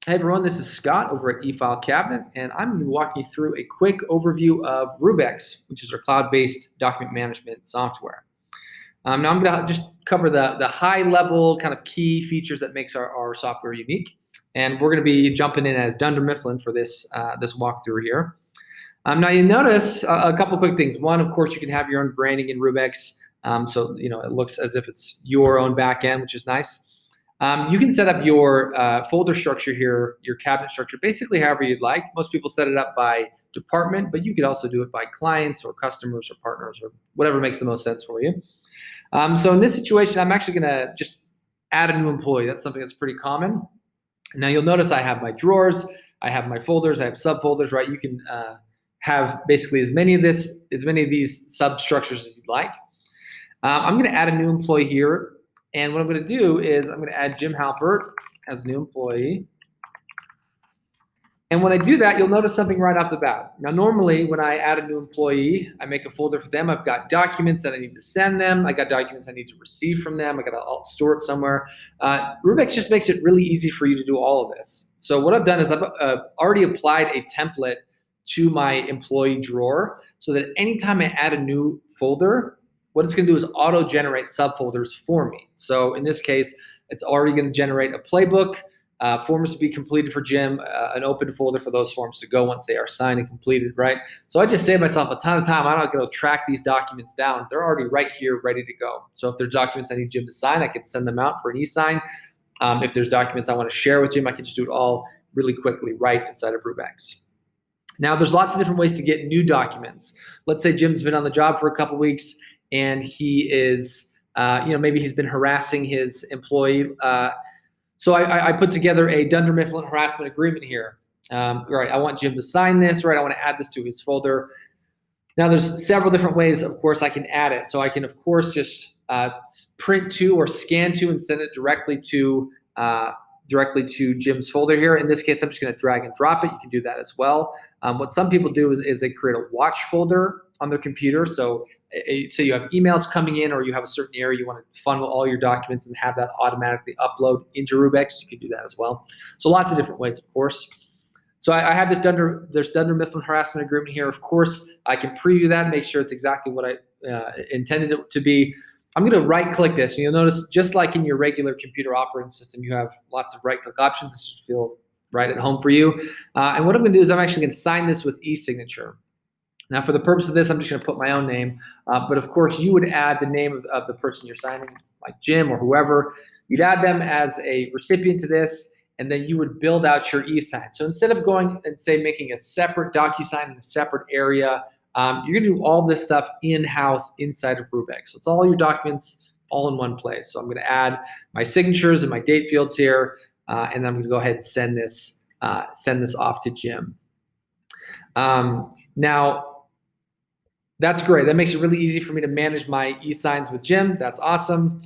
Hey everyone, this is Scott over at eFileCabinet, and I'm going to be walking you through a quick overview of Rubex, which is our cloud-based document management software. Now I'm going to just cover the high-level kind of key features that makes our software unique, and we're going to be jumping in as Dunder Mifflin for this walkthrough here. Now you notice a couple quick things. One, of course, you can have your own branding in Rubex, so it looks as if it's your own backend, which is nice. You can set up your folder structure here, your cabinet structure, basically however you'd like. Most people set it up by department, but you could also do it by clients or customers or partners or whatever makes the most sense for you. So in this situation, I'm actually going to just add a new employee. That's something that's pretty common. Now you'll notice I have my drawers, I have my folders, I have subfolders, right? You can have basically as many of these substructures as you'd like. I'm going to add a new employee here. And what I'm going to do is I'm going to add Jim Halpert as a new employee. And when I do that, you'll notice something right off the bat. Now, normally when I add a new employee, I make a folder for them. I've got documents that I need to send them. I got documents I need to receive from them. I got to store it somewhere. Rubex just makes it really easy for you to do all of this. So what I've done is I've already applied a template to my employee drawer so that anytime I add a new folder, what it's going to do is auto-generate subfolders for me. So in this case, it's already going to generate a playbook, forms to be completed for Jim, an open folder for those forms to go once they are signed and completed, right? So I just save myself a ton of time. I'm not going to track these documents down. They're already right here, ready to go. So if there's documents I need Jim to sign, I can send them out for an e-sign. If there's documents I want to share with Jim, I can just do it all really quickly right inside of Rubex. Now, there's lots of different ways to get new documents. Let's say Jim's been on the job for a couple weeks, and he is, maybe he's been harassing his employee. So I put together a Dunder Mifflin harassment agreement here. Right, I want Jim to sign this, right? I want to add this to his folder. Now, there's several different ways, of course, I can add it. So I can, of course, just print to or scan to and send it directly to Jim's folder here. In this case, I'm just going to drag and drop it. You can do that as well. What some people do is they create a watch folder on their computer. So say you have emails coming in or you have a certain area you want to funnel all your documents and have that automatically upload into Rubex. You can do that as well. So lots of different ways, of course. So I have this Dunder Mifflin harassment agreement here. Of course, I can preview that and make sure it's exactly what I intended it to be. I'm going to right-click this, and you'll notice just like in your regular computer operating system, you have lots of right-click options. This should feel right at home for you. And what I'm going to do is I'm actually going to sign this with e-signature. Now, for the purpose of this, I'm just going to put my own name. But of course, you would add the name of the person you're signing, like Jim or whoever. You'd add them as a recipient to this, and then you would build out your e-sign. So instead of going and, say, making a separate DocuSign in a separate area, you're going to do all this stuff in-house inside of Rubex. So it's all your documents all in one place. So I'm going to add my signatures and my date fields here, and I'm going to go ahead and send this off to Jim. Now, that's great. That makes it really easy for me to manage my e-signs with Jim. That's awesome.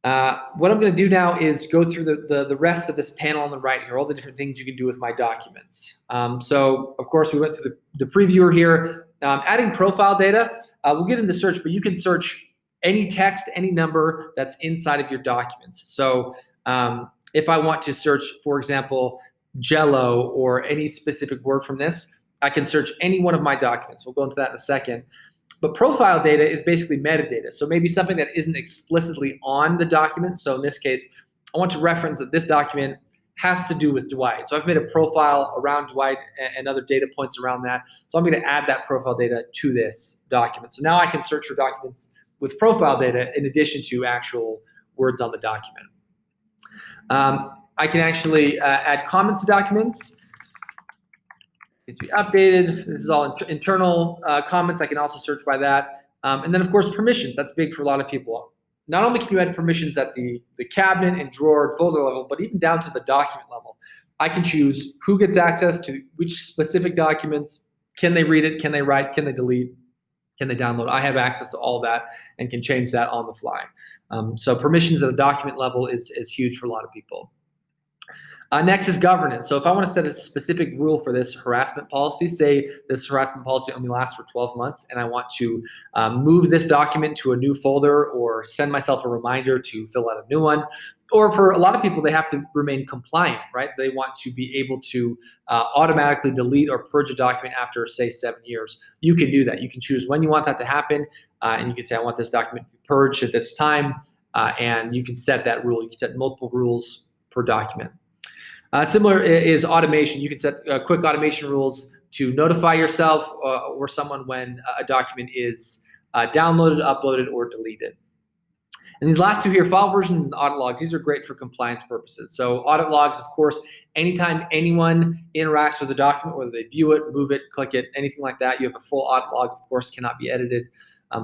What I'm going to do now is go through the rest of this panel on the right here, all the different things you can do with my documents. So, of course, we went through the previewer here. Adding profile data, we'll get into search, but you can search any text, any number that's inside of your documents. So if I want to search, for example, Jello or any specific word from this, I can search any one of my documents. We'll go into that in a second. But profile data is basically metadata. So maybe something that isn't explicitly on the document. So in this case, I want to reference that this document has to do with Dwight. So I've made a profile around Dwight and other data points around that. So I'm going to add that profile data to this document. So now I can search for documents with profile data in addition to actual words on the document. I can actually add comments to documents. Needs to be updated. This is all internal comments. I can also search by that. And then, of course, permissions. That's big for a lot of people. Not only can you add permissions at the cabinet and drawer and folder level, but even down to the document level. I can choose who gets access to which specific documents. Can they read it? Can they write? Can they delete? Can they download? I have access to all that and can change that on the fly. So permissions at a document level is huge for a lot of people. Next is governance. So if I want to set a specific rule for this harassment policy, say this harassment policy only lasts for 12 months, and I want to move this document to a new folder or send myself a reminder to fill out a new one. Or for a lot of people, they have to remain compliant, right? They want to be able to automatically delete or purge a document after, say, 7 years. You can do that. You can choose when you want that to happen, and you can say, I want this document to be purged at this time, and you can set that rule. You can set multiple rules per document. Similar is automation. You can set quick automation rules to notify yourself or someone when a document is downloaded, uploaded, or deleted. And these last two here, file versions and audit logs, these are great for compliance purposes. So audit logs, of course, anytime anyone interacts with a document, whether they view it, move it, click it, anything like that, you have a full audit log, of course, cannot be edited.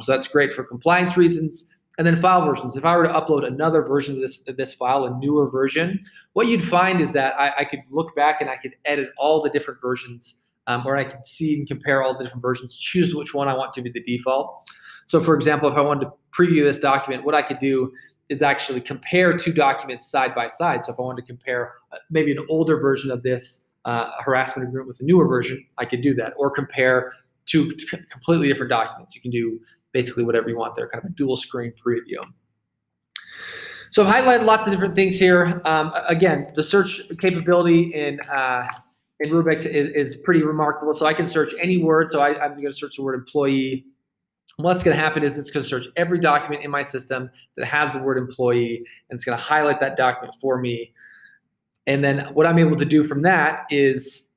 So that's great for compliance reasons. And then file versions. If I were to upload another version of this file, a newer version, what you'd find is that I could look back and I could edit all the different versions, or I could see and compare all the different versions, choose which one I want to be the default. So for example, if I wanted to preview this document, what I could do is actually compare two documents side by side. So if I wanted to compare maybe an older version of this harassment agreement with a newer version, I could do that, or compare two completely different documents. You can do basically whatever you want there, kind of a dual screen preview. So I've highlighted lots of different things here. Again, the search capability in Rubix is pretty remarkable. So I can search any word. So I'm going to search the word employee. What's going to happen is it's going to search every document in my system that has the word employee, and it's going to highlight that document for me. And then what I'm able to do from that is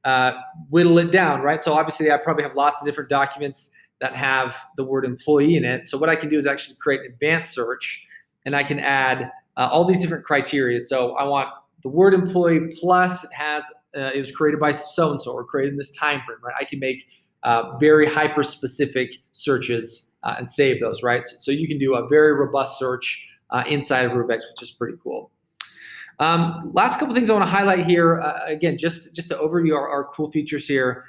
whittle it down, right? So obviously I probably have lots of different documents that have the word employee in it. So what I can do is actually create an advanced search, and I can add all these different criteria. So I want the word employee plus it was created by so-and-so or created in this time frame, right? I can make very hyper-specific searches and save those, right? So you can do a very robust search inside of Rubix, which is pretty cool. Last couple things I want to highlight here, again, just to overview our cool features here.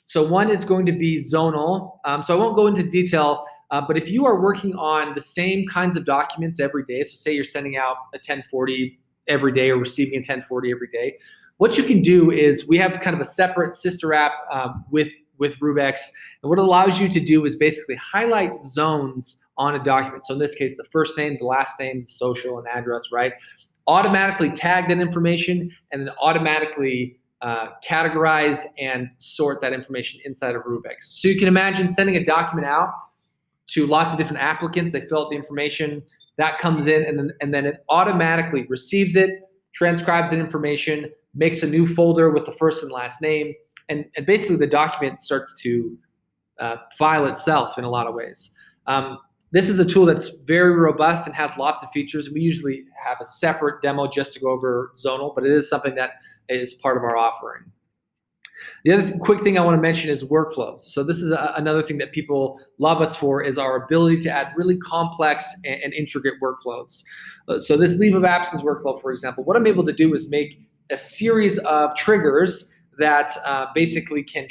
So one is going to be zonal. So I won't go into detail, but if you are working on the same kinds of documents every day, so say you're sending out a 1040 every day or receiving a 1040 every day, what you can do is we have kind of a separate sister app with Rubix. And what it allows you to do is basically highlight zones on a document. So in this case, the first name, the last name, social, and address, right? Automatically tag that information and then automatically categorize and sort that information inside of Rubix. So you can imagine sending a document out to lots of different applicants. They fill out the information, that comes in, and then it automatically receives it, transcribes that information, makes a new folder with the first and last name, and basically the document starts to file itself in a lot of ways. This is a tool that's very robust and has lots of features. We usually have a separate demo just to go over zonal, but it is something that is part of our offering. The other quick thing I want to mention is workflows. So this is another thing that people love us for, is our ability to add really complex and intricate workflows. So this leave of absence workflow, for example, what I'm able to do is make a series of triggers that basically can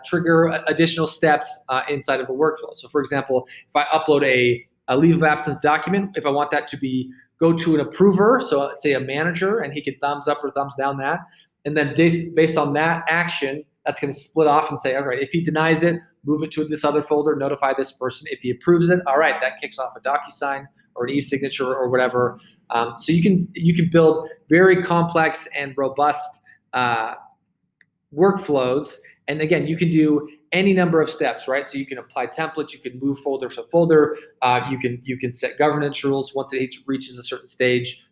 trigger additional steps inside of a workflow. So for example, if I upload a leave of absence document, if I want that to go to an approver, so let's say a manager, and he can thumbs up or thumbs down that, and then based on that action, that's going to split off and say, all right, if he denies it, move it to this other folder, notify this person. If he approves it, all right, that kicks off a DocuSign or an e-signature or whatever. So you can build very complex and robust workflows. And again, you can do any number of steps, right? So you can apply templates, you can move folder to folder, you can set governance rules once it reaches a certain stage.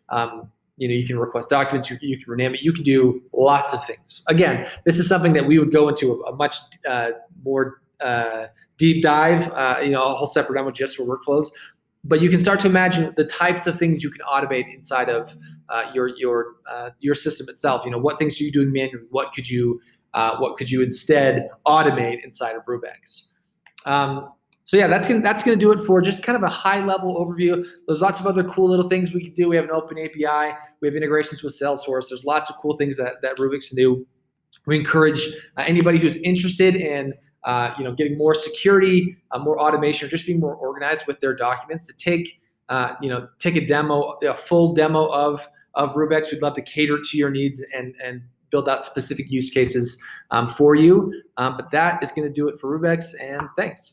You can request documents, you can rename it, you can do lots of things. Again, this is something that we would go into a much more deep dive, a whole separate demo just for workflows. But you can start to imagine the types of things you can automate inside of your system itself. What things are you doing manually? What could you instead automate inside of Rubix? So yeah, that's gonna do it for just kind of a high-level overview. There's lots of other cool little things we can do. We have an open API. We have integrations with Salesforce. There's lots of cool things that Rubix can do. We encourage anybody who's interested in getting more security, more automation, or just being more organized with their documents to take a demo, a full demo of of Rubex. We'd love to cater to your needs and build out specific use cases for you. But that is going to do it for Rubex, and thanks.